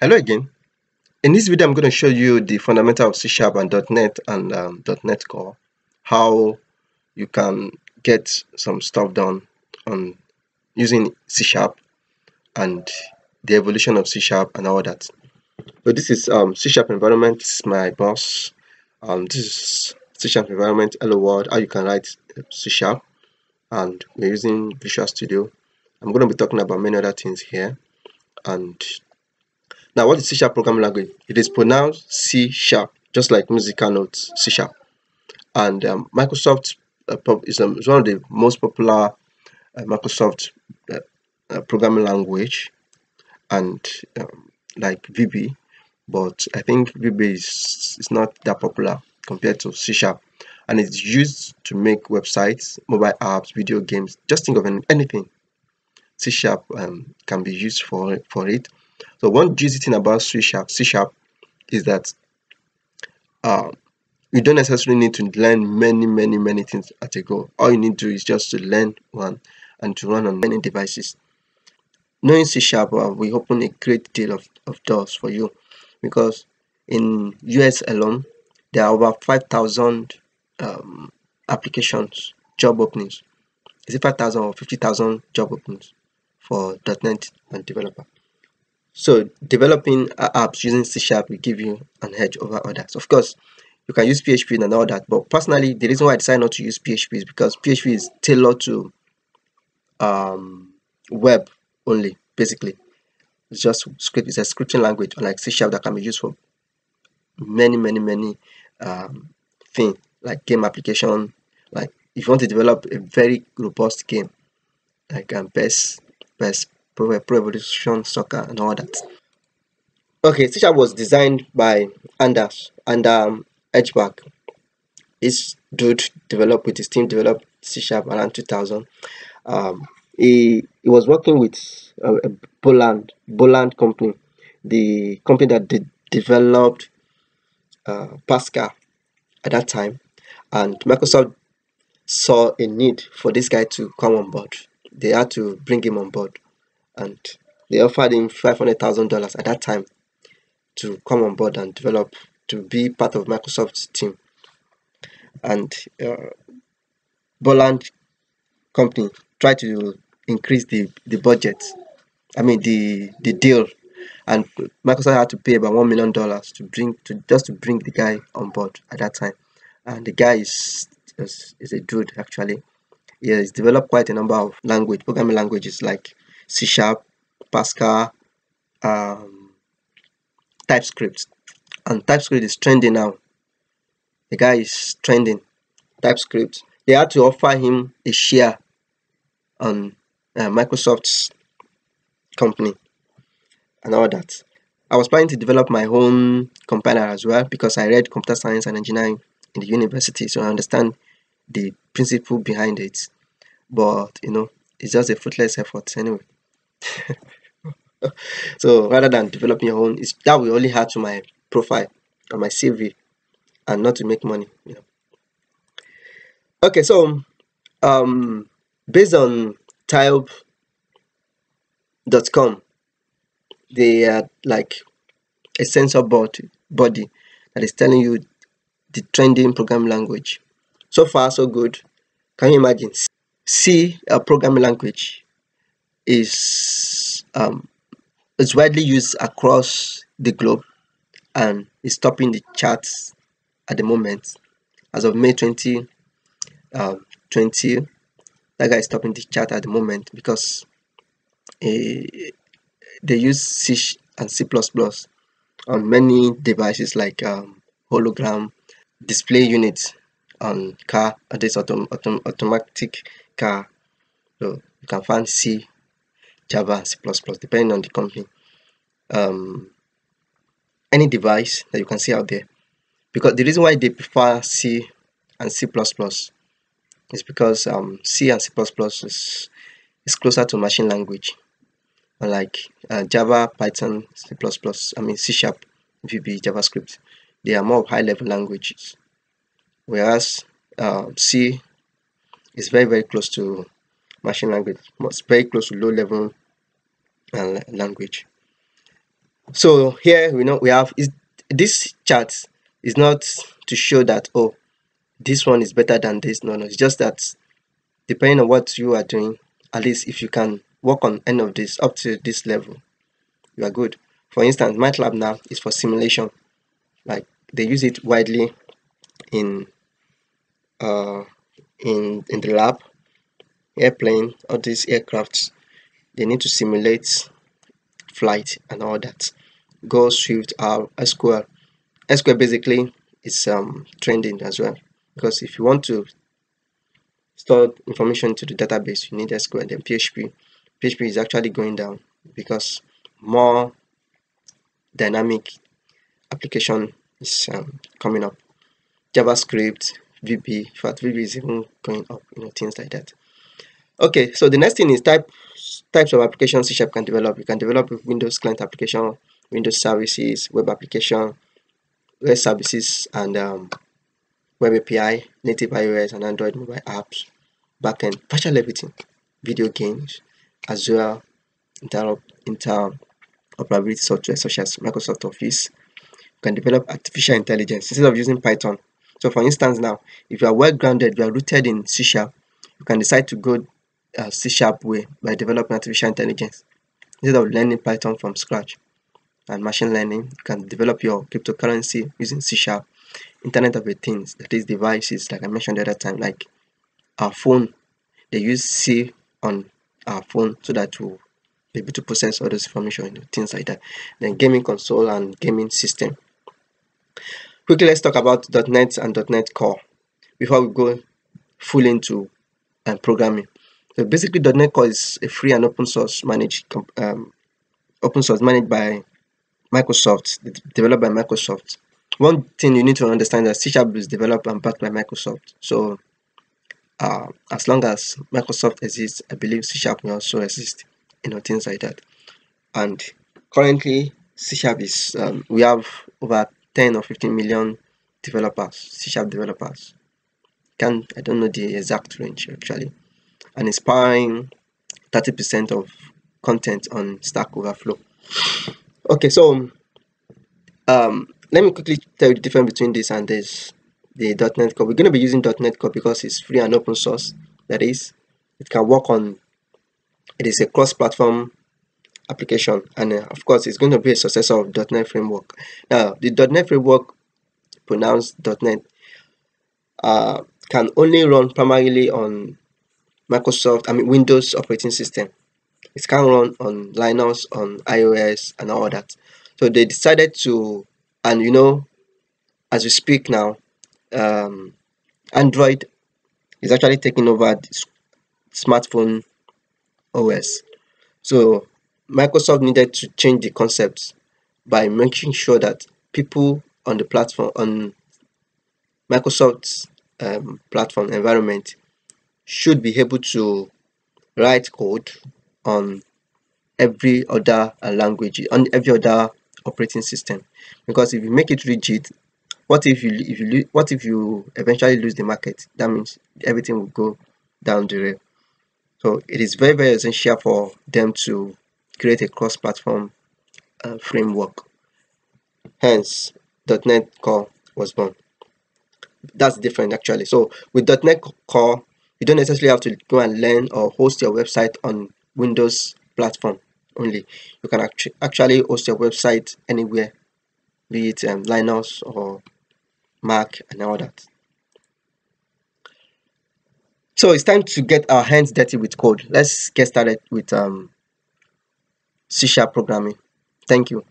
Hello again. In this video, I'm going to show you the fundamental of C Sharp and .NET and .NET Core, how you can get some stuff done on using C Sharp and the evolution of C Sharp and all that. So this is C Sharp environment. This is my boss. This is C Sharp environment. Hello world. How you can write C Sharp, and we're using Visual Studio. I'm going to be talking about many other things here. And now, what is C Sharp programming language? It is pronounced C Sharp, just like musical notes, C Sharp. And Microsoft is one of the most popular Microsoft programming language, and like VB, but I think VB is not that popular compared to C Sharp, and it's used to make websites, mobile apps, video games. Just think of anything. C Sharp can be used for it. So one juicy thing about C Sharp is that uh, you don't necessarily need to learn many things at a go. All you need to do is just to learn one and to run on many devices. Knowing C Sharp will open a great deal of doors for you, because in US alone there are over 5,000 applications, job openings. Is it 5,000 or 50,000 job openings for .NET and developer? So developing apps using C Sharp will give you an edge over others. Of course, you can use PHP and all that, but personally, the reason why I decided not to use PHP is because PHP is tailored to web only. Basically, it's just script. It's a scripting language, unlike C Sharp that can be used for many um, things like game application. Like if you want to develop a very robust game, like PES, Pro Evolution Soccer, and all that. Okay, C Sharp was designed by Anders and Edgeback. This dude developed with his team developed C Sharp around 2000. He was working with a Boland company, the company that developed Pascal at that time, and Microsoft saw a need for this guy to come on board. They had to bring him on board, and they offered him $500,000 at that time to come on board and develop, to be part of Microsoft's team. And Boland company tried to increase the budget. I mean the deal, and Microsoft had to pay about $1 million to bring the guy on board at that time. And the guy is a dude actually. He has developed quite a number of programming languages like C Sharp, Pascal, um, TypeScript, and TypeScript is trending now. The guy is trending TypeScript. They had to offer him a share on Microsoft's company and all that. I was planning to develop my own compiler as well, because I read computer science and engineering in the university, so I understand the principle behind it. But it's just a fruitless effort anyway. So rather than developing your own, that will only add to my profile and my CV, and not to make money. Okay, so based on Tileb.com, they are like a sensor body that is telling you the trending programming language. So far, so good. Can you imagine? C, a programming language, is widely used across the globe and is topping the charts at the moment. As of May 2020, that guy is topping the chart at the moment because they use C and C++ on many devices like hologram, display units on car, and this automatic car. So you can find C, Java, and C++ depending on the company. Any device that you can see out there, because the reason why they prefer C and C++ is because C and C++ is closer to machine language, unlike Java, Python, C++, C Sharp, VB, JavaScript. They are more high level languages, whereas C is very close to machine language, very close to low level language. So here we know we have is this chart is not to show that, oh, this one is better than this. No, it's just that depending on what you are doing, at least if you can work on any of this up to this level, you are good. For instance, MATLAB now is for simulation. Like they use it widely in uh in the lab, airplane, all these aircrafts. They need to simulate flight and all that. Go Swift, SQL. SQL basically is trending as well, because if you want to store information to the database, you need SQL. Then PHP is actually going down because more dynamic application is coming up. JavaScript, VB, in fact VB is even going up, things like that. Okay, so the next thing is types of applications C# can develop. You can develop a Windows client application, Windows services, web application, web services, and web API, native iOS and Android mobile apps, backend, virtually everything, video games, Azure, interoperability software such as Microsoft Office. You can develop artificial intelligence instead of using Python. So for instance now, if you are well grounded, you are rooted in C#, you can decide to go C# way by developing artificial intelligence instead of learning Python from scratch. And machine learning, you can develop your cryptocurrency using C#. Internet of Things, that is devices, like I mentioned the other time, like our phone, they use C on our phone so that we'll be able to process all those information, things like that. Then gaming console and gaming system. Quickly, let's talk about .NET and .NET Core before we go full into programming. So basically, .NET Core is a free and open source managed by Microsoft, developed by Microsoft. One thing you need to understand is that C# is developed and backed by Microsoft. So as long as Microsoft exists, I believe C# will also exist, things like that. And currently, C# is we have over 10 or 15 million developers, C# developers. I don't know the exact range actually, and it's powering 30% of content on Stack Overflow. Okay, so let me quickly tell you the difference between this and the .NET Core. We're going to be using .NET Core because it's free and open source. That is, it can work on. It is a cross-platform application, and of course, it's going to be a successor of .NET Framework. Now, the .NET Framework, pronounced .NET, can only run primarily on Windows operating system. It can run on Linux, on iOS, and all that. So they decided to, and as we speak now, Android is actually taking over the smartphone OS. So Microsoft needed to change the concept by making sure that people on the platform, on Microsoft's platform environment, should be able to write code on every other language, on every other operating system. Because if you make it rigid, what if you eventually lose the market? That means everything will go down the rail. So it is very, very essential for them to create a cross-platform framework. Hence, .NET Core was born. That's different actually. So with .NET Core, you don't necessarily have to go and learn or host your website on Windows platform only. You can actually host your website anywhere, be it Linux or Mac and all that. So it's time to get our hands dirty with code. Let's get started with C# programming. Thank you.